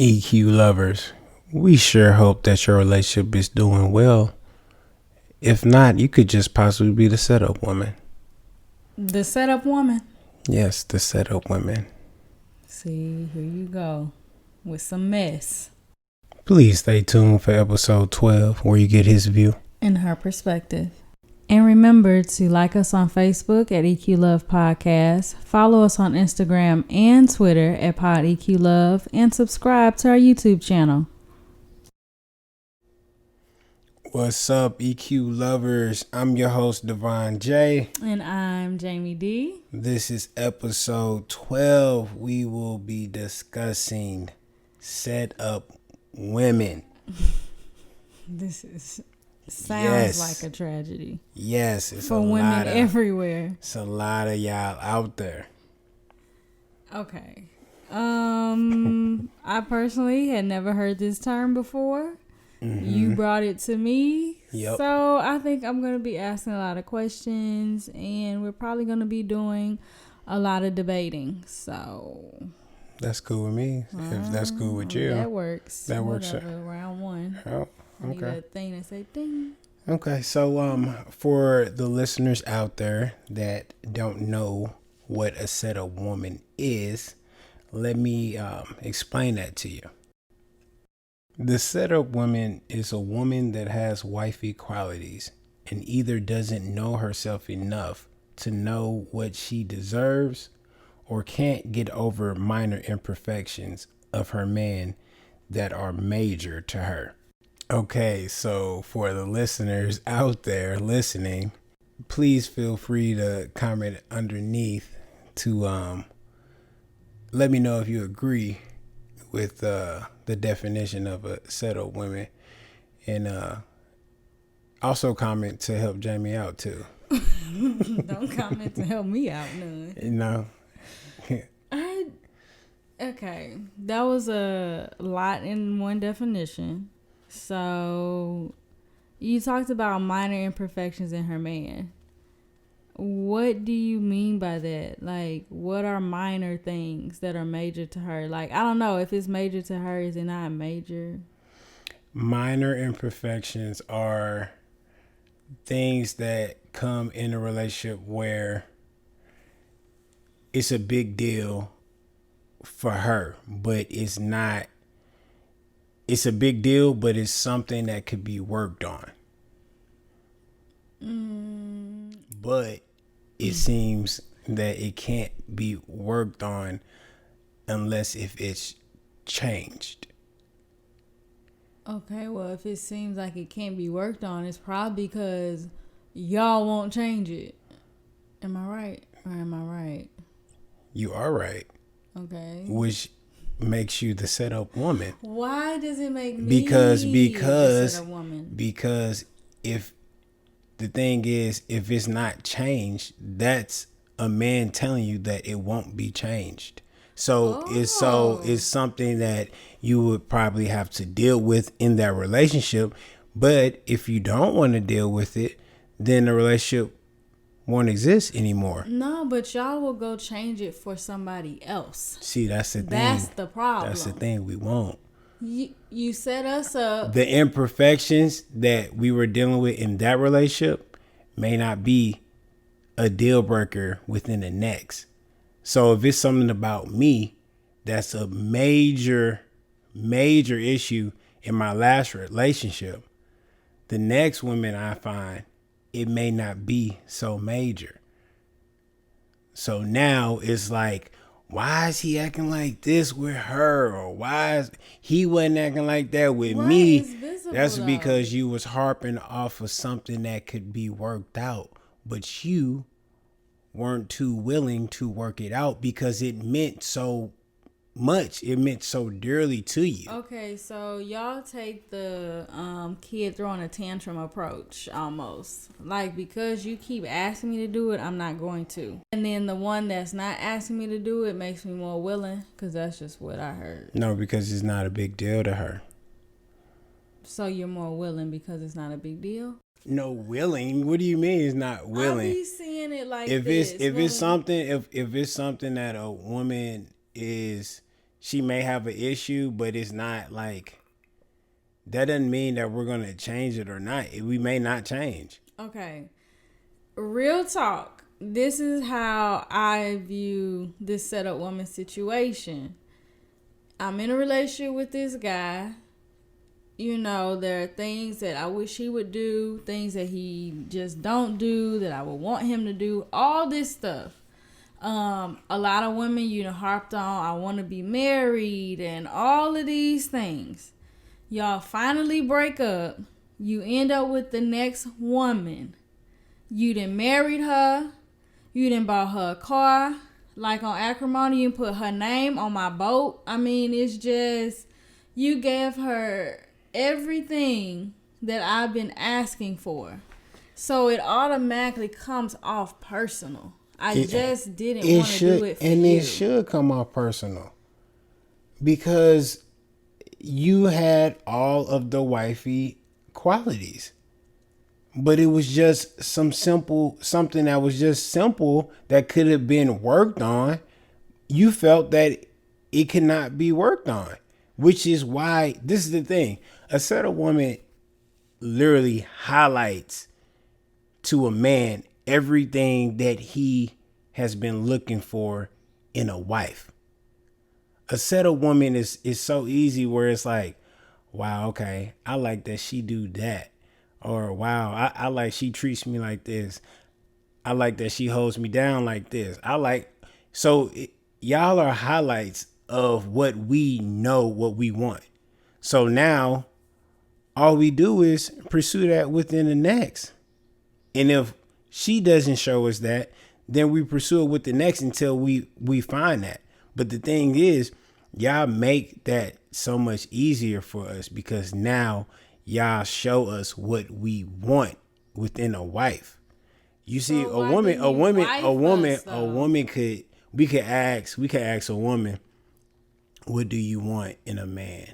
EQ lovers, we sure hope that your relationship is doing well. If not, you could just possibly be the setup woman. The setup woman? Yes, the setup woman. See, here you go with some mess. Please stay tuned for episode 12 where you get his view. In her perspective. And remember to like us on Facebook at EQ Love Podcast, follow us on Instagram and Twitter at Pod EQ Love, and subscribe to our YouTube channel. What's up, EQ lovers? I'm your host, Devon J. And I'm Jamie D. This is episode 12. We will be discussing setup women. This sounds like a tragedy. Yes, it's for women everywhere. It's a lot of y'all out there. Okay. I personally had never heard this term before. Mm-hmm. You brought it to me. Yep. So I think I'm going to be asking a lot of questions, and we're probably going to be doing a lot of debating. So that's cool with me. If that's cool with you. That works. That works. Round one. Oh, I need that thing that say ding. Okay, so for the listeners out there that don't know what a setup woman is, let me explain that to you. The setup woman is a woman that has wifey qualities and either doesn't know herself enough to know what she deserves or can't get over minor imperfections of her man that are major to her. Okay, so for the listeners out there listening, please feel free to comment underneath to let me know if you agree with the definition of a setup woman, and also comment to help Jamie out too. Don't comment to help me out none. No. Okay, that was a lot in one definition. So you talked about minor imperfections in her man. What do you mean by that? Like, what are minor things that are major to her? Like, I don't know. If it's major to her, is it not major? Minor imperfections are things that come in a relationship where it's a big deal for her, but it's not. It's a big deal, but it's something that could be worked on. But it seems that it can't be worked on unless if it's changed. Okay, well, if it seems like it can't be worked on, it's probably because y'all won't change it. Am I right or am I right? You are right. Okay. Which makes you the setup woman. Why does it make me because the setup woman? Because if the thing is, if it's not changed, that's a man telling you that it won't be changed. So it's something that you would probably have to deal with in that relationship. But if you don't want to deal with it, then the relationship won't exist anymore. No, but y'all will go change it for somebody else. See, that's the thing. That's the problem. That's the thing we won't. You set us up. The imperfections that we were dealing with in that relationship may not be a deal breaker within the next. So if it's something about me that's a major issue in my last relationship, the next woman I find, it may not be so major. So now it's like, why is he acting like this with her? Or why is he wasn't acting like that with me? That's because you was harping off of something that could be worked out. But you weren't too willing to work it out because it meant so much. It meant so dearly to you. Okay, so y'all take the kid throwing a tantrum approach almost. Like, because you keep asking me to do it, I'm not going to. And then the one that's not asking me to do it makes me more willing, because that's just what I heard. No, because it's not a big deal to her. So you're more willing because it's not a big deal? No, willing. What do you mean it's not willing? I be seeing it like if this. If it's something that a woman is she may have an issue, but it's not like that doesn't mean that we're gonna change it or not. We may not change. Okay. Real talk. This is how I view this setup woman situation. I'm in a relationship with this guy. You know, there are things that I wish he would do, things that he just don't do, that I would want him to do, all this stuff. A lot of women, harped on, I want to be married and all of these things. Y'all finally break up. You end up with the next woman. You done married her. You done bought her a car. Like on acrimony, you put her name on my boat. I mean, it's just, you gave her everything that I've been asking for. So it automatically comes off personal. I just didn't want to do it for you. And it should come off personal. Because you had all of the wifey qualities. But it was just something that was just simple that could have been worked on. You felt that it could not be worked on. Which is why, this is the thing. A settled woman literally highlights to a man everything that he has been looking for in a wife. A settled woman is so easy where it's like, wow, okay, I like that she do that. Or wow, I like she treats me like this. I like that she holds me down like this. Y'all are highlights of what we know, what we want. So now all we do is pursue that within the next. And if she doesn't show us that, then we pursue it with the next until we find that. But the thing is, y'all make that so much easier for us because now y'all show us what we want within a wife. You see, a woman could ask a woman, what do you want in a man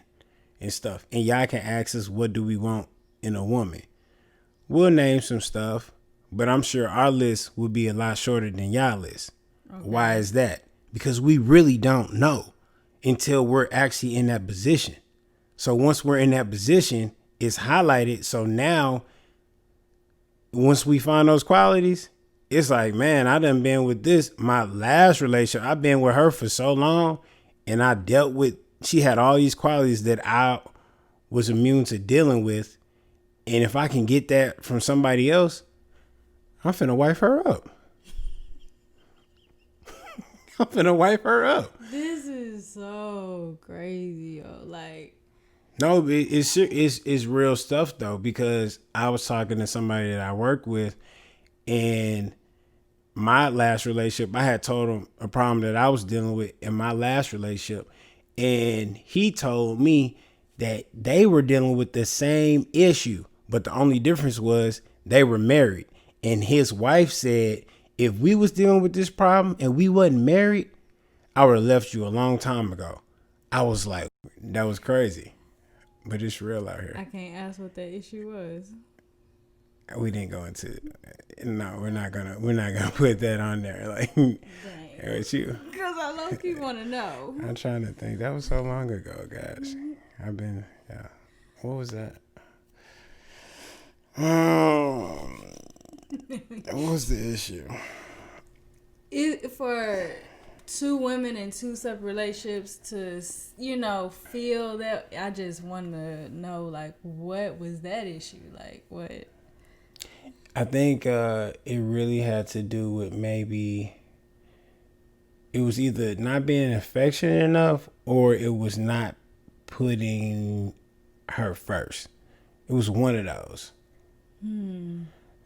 and stuff? And y'all can ask us, what do we want in a woman? We'll name some stuff, but I'm sure our list will be a lot shorter than y'all list. Okay. Why is that? Because we really don't know until we're actually in that position. So once we're in that position, it's highlighted. So now, once we find those qualities, it's like, man, I done been with this. My last relationship, I've been with her for so long, and she had all these qualities that I was immune to dealing with. And if I can get that from somebody else, I'm finna wife her up. I'm finna wipe her up. This is so crazy, yo. Like, no, it's real stuff though, because I was talking to somebody that I work with, and my last relationship, I had told him a problem that I was dealing with in my last relationship, and he told me that they were dealing with the same issue, but the only difference was they were married, and his wife said, if we was dealing with this problem and we wasn't married, I would have left you a long time ago. I was like, that was crazy. But it's real out here. I can't ask what that issue was. We didn't go into it. No, we're not gonna put that on there. Like, with you. Because I low-key want to know. I'm trying to think. That was so long ago, guys. What was that? What was the issue? For two women in two separate relationships to, feel that, I just want to know, like, what was that issue? Like, what? I think it really had to do with maybe it was either not being affectionate enough or it was not putting her first. It was one of those.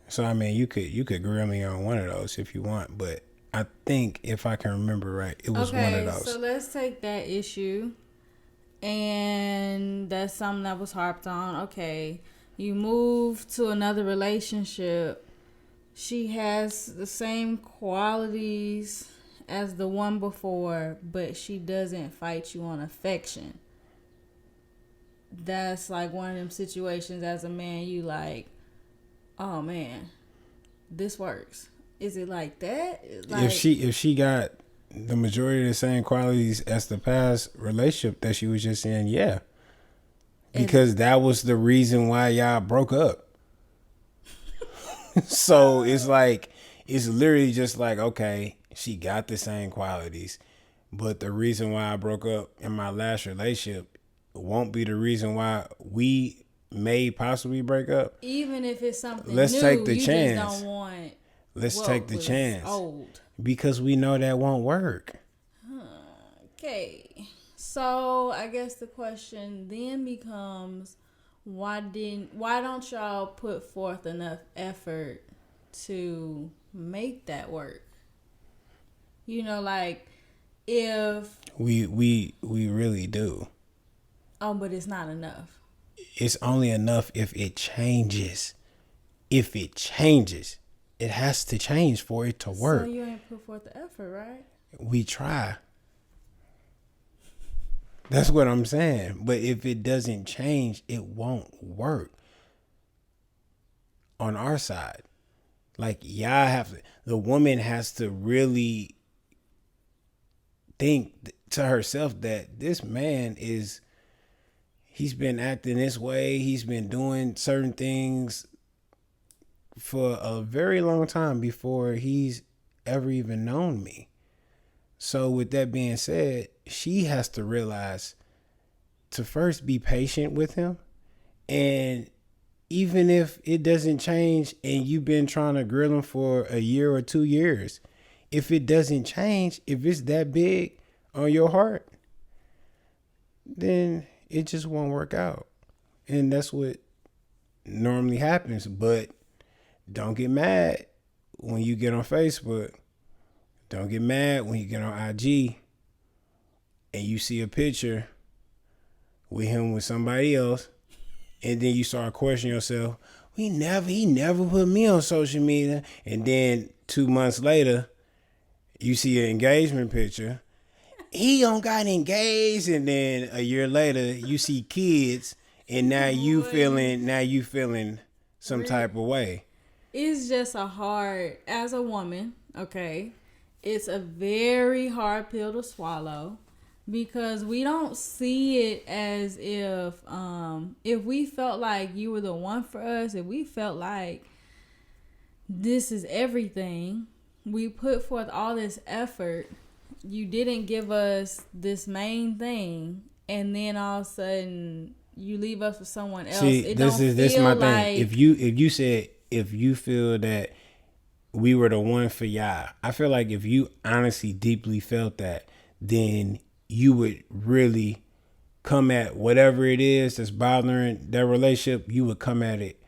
So, I mean, you could grill me on one of those if you want, but I think if I can remember right, it was one of those. So let's take that issue, and that's something that was harped on. Okay, you move to another relationship. She has the same qualities as the one before, but she doesn't fight you on affection. That's like one of them situations as a man you like, oh man, this works. Is it like that? Like, if she got the majority of the same qualities as the past relationship that she was just in, yeah. Because that was the reason why y'all broke up. So it's like, it's literally just like, okay, she got the same qualities, but the reason why I broke up in my last relationship won't be the reason why we may possibly break up. Even if it's something Let's new, take the you chance. just don't want Let's what take the was chance. old. Because we know that won't work. Okay. So I guess the question then becomes, why don't y'all put forth enough effort to make that work? You know, like if We really do. oh, but it's not enough. It's only enough if it changes. If it changes, it has to change for it to work. So you ain't put forth the effort, right? We try. That's what I'm saying. But if it doesn't change, it won't work on our side. Like, y'all have to, the woman has to really think to herself that this man he's been acting this way. He's been doing certain things for a very long time before he's ever even known me. So with that being said, she has to realize to first be patient with him. And even if it doesn't change and you've been trying to grill him for a year or 2 years, if it doesn't change, if it's that big on your heart, then it just won't work out. And that's what normally happens. But don't get mad when you get on Facebook. Don't get mad when you get on IG and you see a picture with him with somebody else, and then you start questioning yourself. He never put me on social media. And then 2 months later, you see an engagement picture. He don't got engaged, and then a year later, you see kids, and now you feeling some type of way. It's just as a woman, okay, it's a very hard pill to swallow because we don't see it as if we felt like you were the one for us, if we felt like this is everything, we put forth all this effort, you didn't give us this main thing, and then all of a sudden you leave us with someone else. See, this is my thing. If you feel that we were the one for y'all, I feel like if you honestly deeply felt that, then you would really come at whatever it is that's bothering that relationship. You would come at it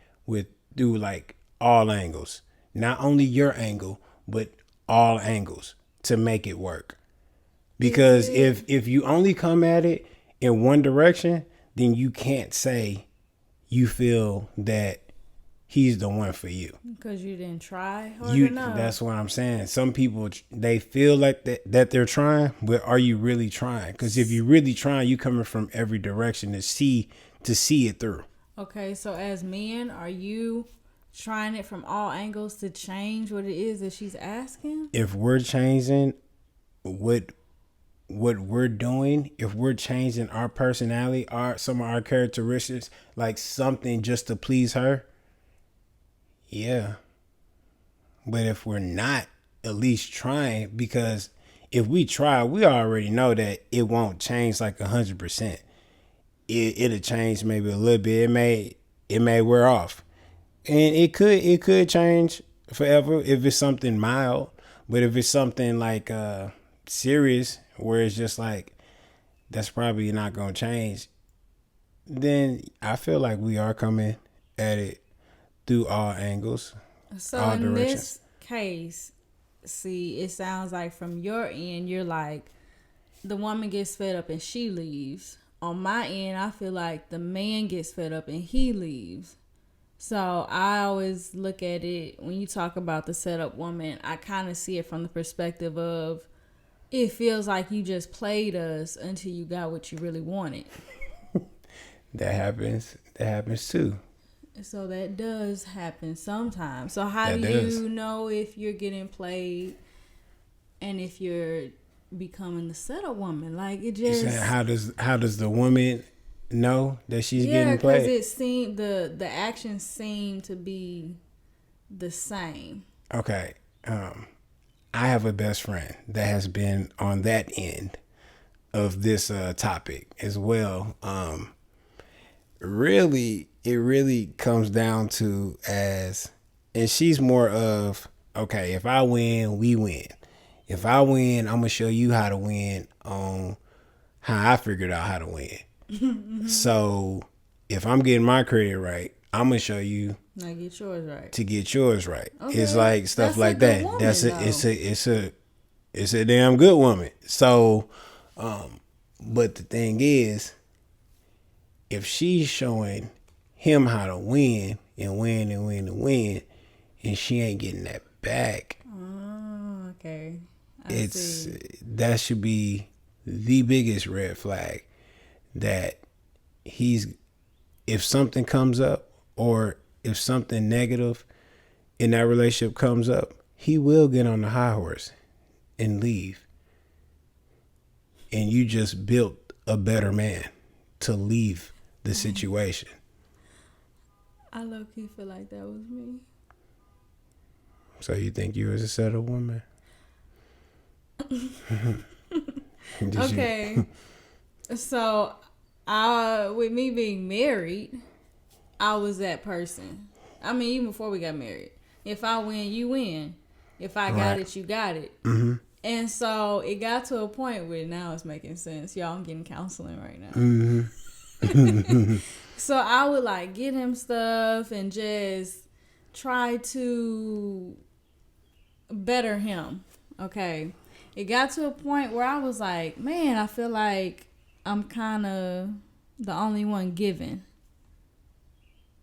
through like all angles, not only your angle, but all angles to make it work. Because if you only come at it in one direction, then you can't say you feel that he's the one for you. Because you didn't try hard enough. That's what I'm saying. Some people, they feel like that they're trying, but are you really trying? Because if you're really trying, you coming from every direction to see it through. Okay, so as men, are you trying it from all angles to change what it is that she's asking? If we're changing what we're doing, if we're changing our personality, some of our characteristics, like something just to please her, yeah. But if we're not at least trying, because if we try, we already know that it won't change like 100%. It'll change maybe a little bit. It may wear off, and it could change forever if it's something mild. But if it's something like serious, where it's just like that's probably not gonna change, then I feel like we are coming at it through all angles. So all in directions. this case, see, it sounds like from your end, you're like, the woman gets fed up and she leaves. On my end, I feel like the man gets fed up and he leaves. So I always look at it, when you talk about the setup woman, I kind of see it from the perspective of, it feels like you just played us until you got what you really wanted. That happens too. So that does happen sometimes. So how do you know if you're getting played and if you're becoming the settled woman. Like it You just saying how does the woman know that she's yeah, getting because played? it seemed the actions seem to be the same. Okay. I have a best friend that has been on that end of this topic as well. Really, it really comes down to and she's more of, okay, if I win, we win. If I win, I'm gonna show you how to win on how I figured out how to win. So if I'm getting my credit right, I'm gonna show you Now get yours right. to get yours right. Okay. It's like stuff That's like a good that. woman, That's though. it's a damn good woman. So, but the thing is, if she's showing him how to win and win and win and win, and she ain't getting that back, Oh, okay. it's See. that should be the biggest red flag that if something comes up or if something negative in that relationship comes up, he will get on the high horse and leave. And you just built a better man to leave the situation. I low key feel like that was me. So you think you was a settled woman? Okay. So, with me being married, I was that person. I mean, even before we got married. If I win, you win. If I got Right. it, you got it. Mm-hmm. And so it got to a point where now it's making sense. Y'all, I'm getting counseling right now. Mm-hmm. So I would like get him stuff and just try to better him. Okay. It got to a point where I was like, man, I feel like I'm kind of the only one giving.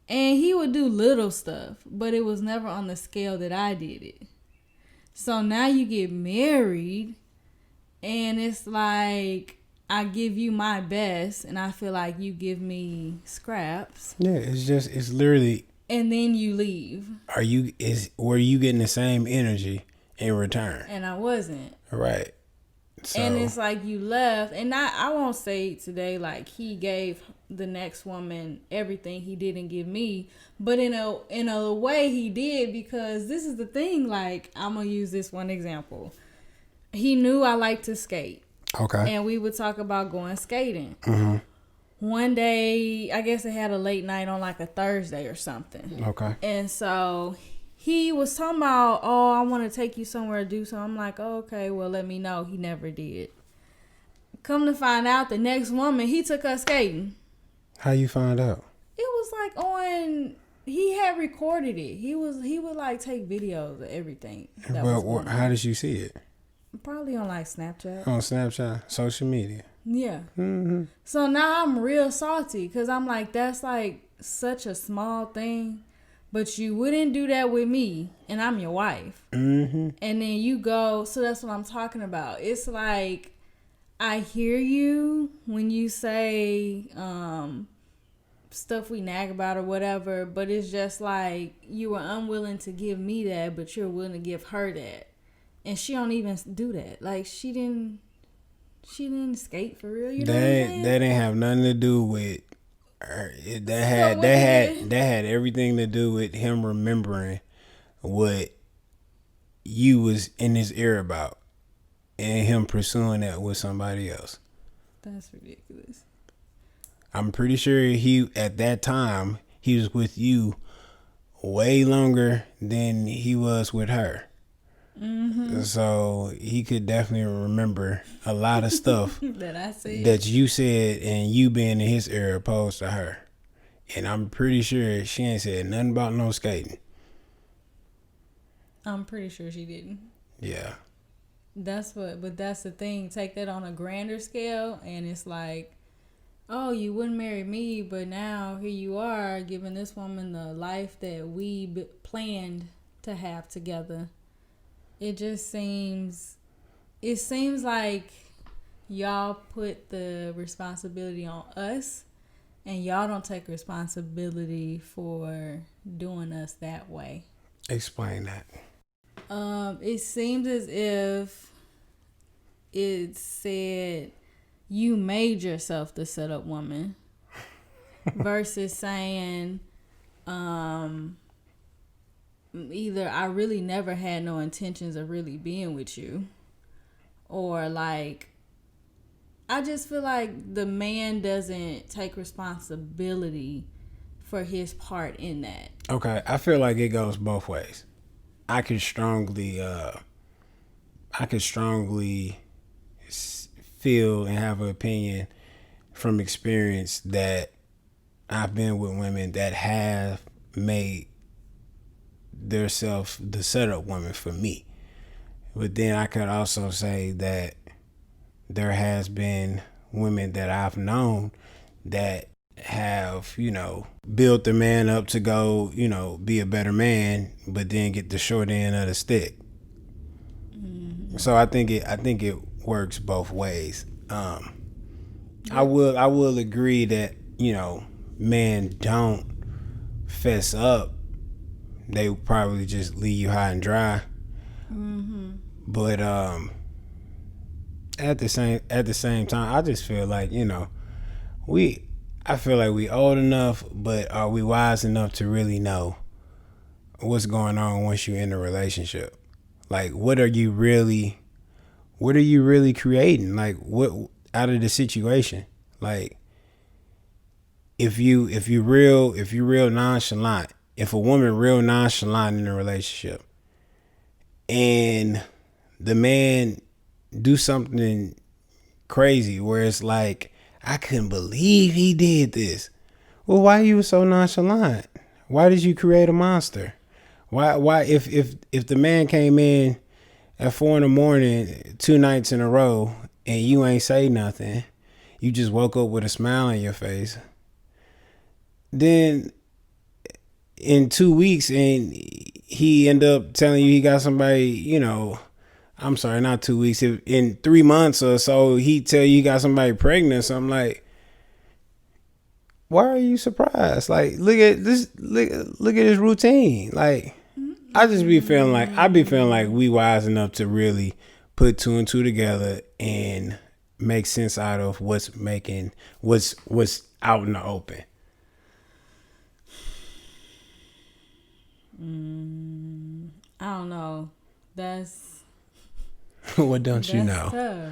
And he would do little stuff, but it was never on the scale that I did it. So now you get married, and it's like I give you my best, and I feel like you give me scraps, Yeah, it's literally, and then you leave. were you getting the same energy in return? And I wasn't. Right. So, And it's like you left, and I won't say today like he gave the next woman everything he didn't give me, but in a way he did, because this is the thing. Like, I'm gonna use this one example. He knew I liked to skate, okay. and we would talk about going skating. Mm-hmm. One day, I guess it had a late night on like a Thursday or something. Okay. And so he was talking about, oh, I want to take you somewhere to do something. I'm like, oh, okay, well, let me know. He never did. Come to find out, the next woman, he took her skating. How you find out? It was like he had recorded it. He would like take videos of everything. Well, how did you see it? Probably on like Snapchat. On Snapchat, social media. Yeah. Mm-hmm. So now I'm real salty, because I'm like, that's like such a small thing, but you wouldn't do that with me, and I'm your wife. Mm-hmm. And then you go, so that's what I'm talking about. It's like, I hear you when you say stuff we nag about or whatever, but it's just like you were unwilling to give me that, but you're willing to give her that. And she don't even do that. Like, she didn't skate for real. You know what I'm saying? That didn't have nothing to do with her. That had everything to do with him remembering what you was in his ear about, and him pursuing that with somebody else. That's ridiculous. I'm pretty sure at that time he was with you way longer than he was with her. Mm-hmm. So he could definitely remember a lot of stuff that I said, that you said, and you being in his ear opposed to her. And I'm pretty sure she ain't said nothing about no skating. I'm pretty sure she didn't. Yeah. But that's the thing. Take that on a grander scale, and it's like, oh, you wouldn't marry me, but now here you are giving this woman the life that we planned to have together. It seems like y'all put the responsibility on us, and y'all don't take responsibility for doing us that way. Explain that. It seems as if it said you made yourself the setup woman versus saying either I really never had no intentions of really being with you, or like I just feel like the man doesn't take responsibility for his part in that. Okay, I feel like it goes both ways. I could strongly feel and have an opinion from experience that I've been with women that have made themselves the setup woman for me. But then I could also say that there has been women that I've known that have, built the man up to go, be a better man, but then get the short end of the stick. Mm-hmm. So I think it works both ways. I will agree that, men don't fess up. They probably just leave you high and dry. Mm-hmm. But at the same time, I just feel like, I feel like we old enough, but are we wise enough to really know what's going on once you're in a relationship? Like, what are you really creating? Like, what out of the situation? Like, if you're real nonchalant, if a woman real nonchalant in a relationship, and the man do something crazy where it's like, I couldn't believe he did this. Well, why you so nonchalant? Why did you create a monster? Why if the man came in at 4 a.m, 2 nights in a row, and you ain't say nothing, you just woke up with a smile on your face, then in 2 weeks and he end up telling you he got somebody, I'm sorry, not 2 weeks. If in 3 months or so, he tell you he got somebody pregnant. So I'm like, why are you surprised? Like, look at this. Look at his routine. Like, I be feeling like we wise enough to really put 2 and 2 together and make sense out of what's out in the open. I don't know. That's what don't you know? Tough.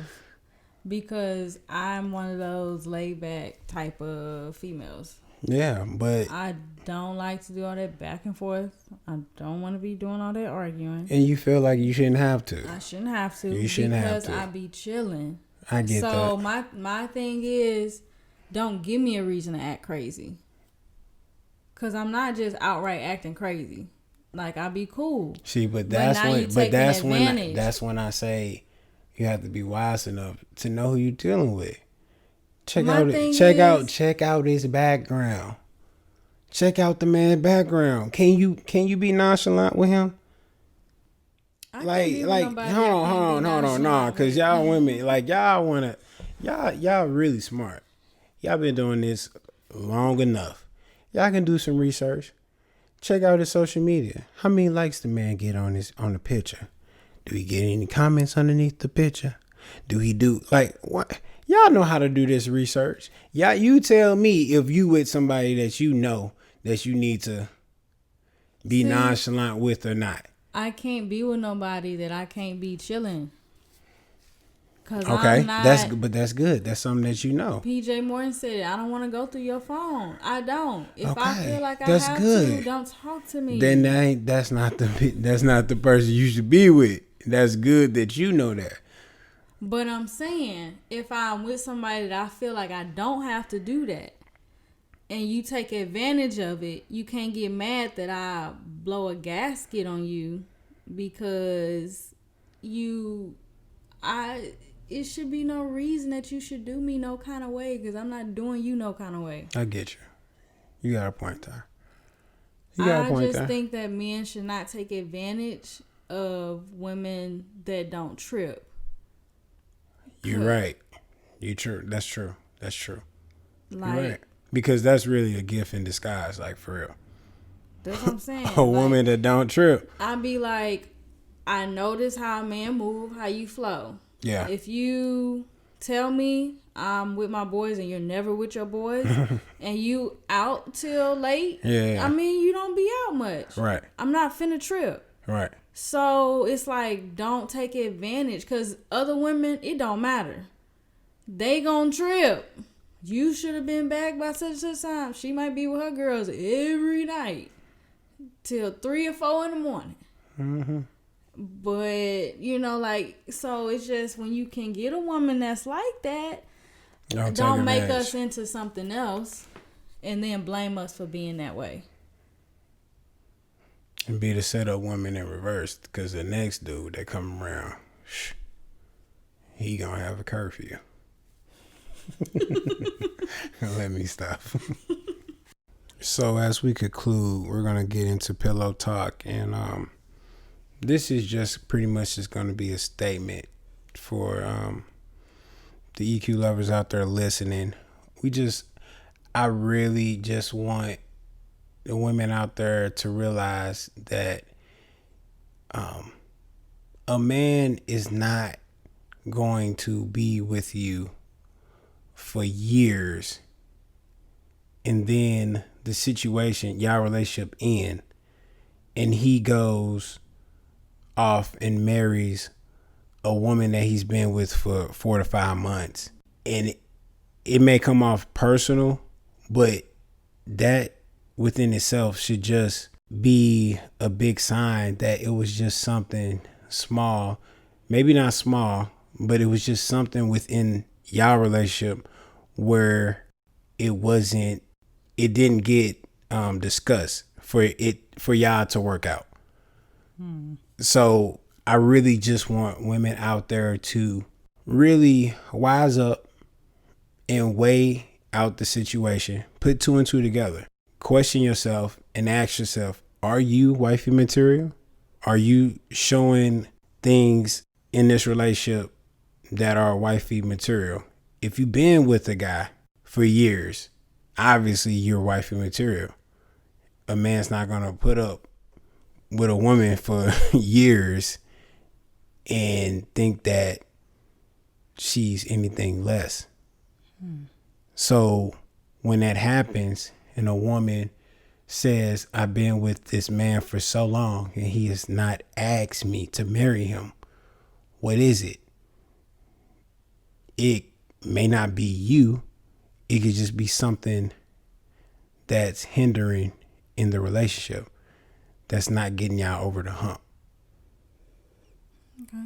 Because I'm one of those laid back type of females. Yeah, but I don't like to do all that back and forth. I don't want to be doing all that arguing. And you feel like you shouldn't have to. I shouldn't have to. You shouldn't have to. Because I be chilling. I get that. So my thing is, don't give me a reason to act crazy. Because I'm not just outright acting crazy. Like, I be cool. See, but that's when I say you have to be wise enough to know who you're dealing with. Check out his background. Check out the man's background. Can you be nonchalant with him? Hold on, nah, cause y'all women, like, y'all really smart. Y'all been doing this long enough. Y'all can do some research. Check out his social media. How many likes the man get on the picture? Do he get any comments underneath the picture? Do he do what? Y'all know how to do this research. You tell me if you with somebody that you know that you need to be nonchalant with or not. I can't be with nobody that I can't be chilling. Okay, that's good. That's something that you know. PJ Morton said it. I don't want to go through your phone. I don't. If I feel like I have good. to, don't talk to me. Then that's not the person you should be with. That's good that you know that. But I'm saying, if I'm with somebody that I feel like I don't have to do that, and you take advantage of it, you can't get mad that I blow a gasket on you because it should be no reason that you should do me no kind of way because I'm not doing you no kind of way. I get you. You got a point there. I just think that men should not take advantage of women that don't trip. You're right. You true. That's true. Like, you're right. Because that's really a gift in disguise, like, for real. That's what I'm saying. A woman that don't trip. I be like, I notice how a man move, how you flow. Yeah. If you tell me I'm with my boys and you're never with your boys and you out till late, Yeah. I mean, you don't be out much. Right. I'm not finna trip. Right. So it's like, don't take advantage, because other women, it don't matter. They gonna trip. You should have been back by such and such time. She might be with her girls every night till 3 or 4 in the morning. Mm-hmm. But, you know, like, so it's just when you can get a woman that's like that, don't make us into something else and then blame us for being that way. And be the setup woman in reverse, because the next dude that come around, he gonna have a curfew. Let me stop. So as we conclude, we're gonna get into pillow talk, and this is just pretty much just gonna be a statement for the EQ lovers out there listening. I really just want the women out there to realize that a man is not going to be with you for years, and then the situation, y'all relationship end, and he goes off and marries a woman that he's been with for 4 to 5 months. And it may come off personal, but that within itself should just be a big sign that it was just something small, maybe not small, but it was just something within y'all relationship where it didn't get discussed for y'all to work out. So I really just want women out there to really wise up and weigh out the situation, put 2 and 2 together. Question yourself and ask yourself, are you wifey material? Are you showing things in this relationship that are wifey material? If you've been with a guy for years, obviously you're wifey material. A man's not going to put up with a woman for years and think that she's anything less. So when that happens, and a woman says, I've been with this man for so long and he has not asked me to marry him, what is it? It may not be you. It could just be something that's hindering in the relationship, that's not getting y'all over the hump. Okay.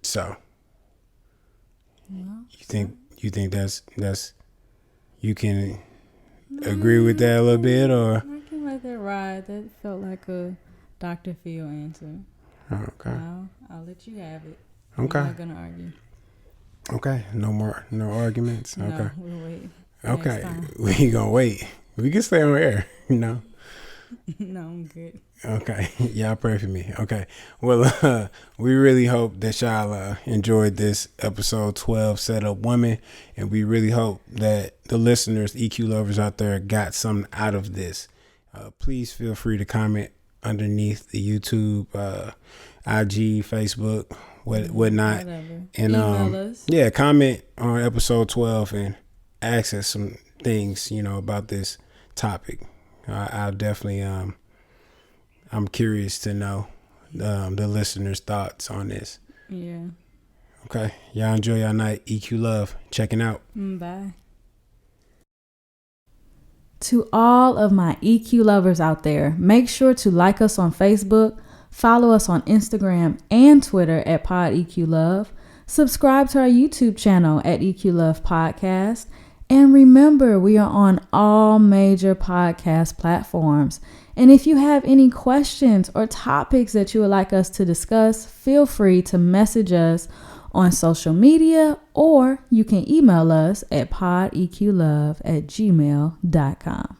So Well, you think that's you can agree with that a little bit, or? I can let that ride. That felt like a Dr. Phil answer. Okay. I'll let you have it. Okay. I'm not gonna argue. Okay. No arguments. Okay. No, we'll wait. Okay. We gonna wait. We can stay on air, No, I'm good. Okay. Y'all pray for me. Okay. Well, we really hope that y'all enjoyed this episode 12, Setup Women. And we really hope that the listeners, EQ lovers out there, got something out of this. Please feel free to comment underneath the YouTube, IG, Facebook, whatnot. Whatever. And Email us. Yeah, comment on episode 12 and ask us some things, about this topic. I'll definitely I'm curious to know the listeners' thoughts on this. Yeah. Okay. Y'all enjoy your night. EQ Love. Checking out. Bye. To all of my EQ lovers out there, make sure to like us on Facebook, follow us on Instagram and Twitter at PodEQLove, subscribe to our YouTube channel at EQ Love Podcast, and remember, we are on all major podcast platforms. And if you have any questions or topics that you would like us to discuss, feel free to message us on social media, or you can email us at podeqlove@gmail.com.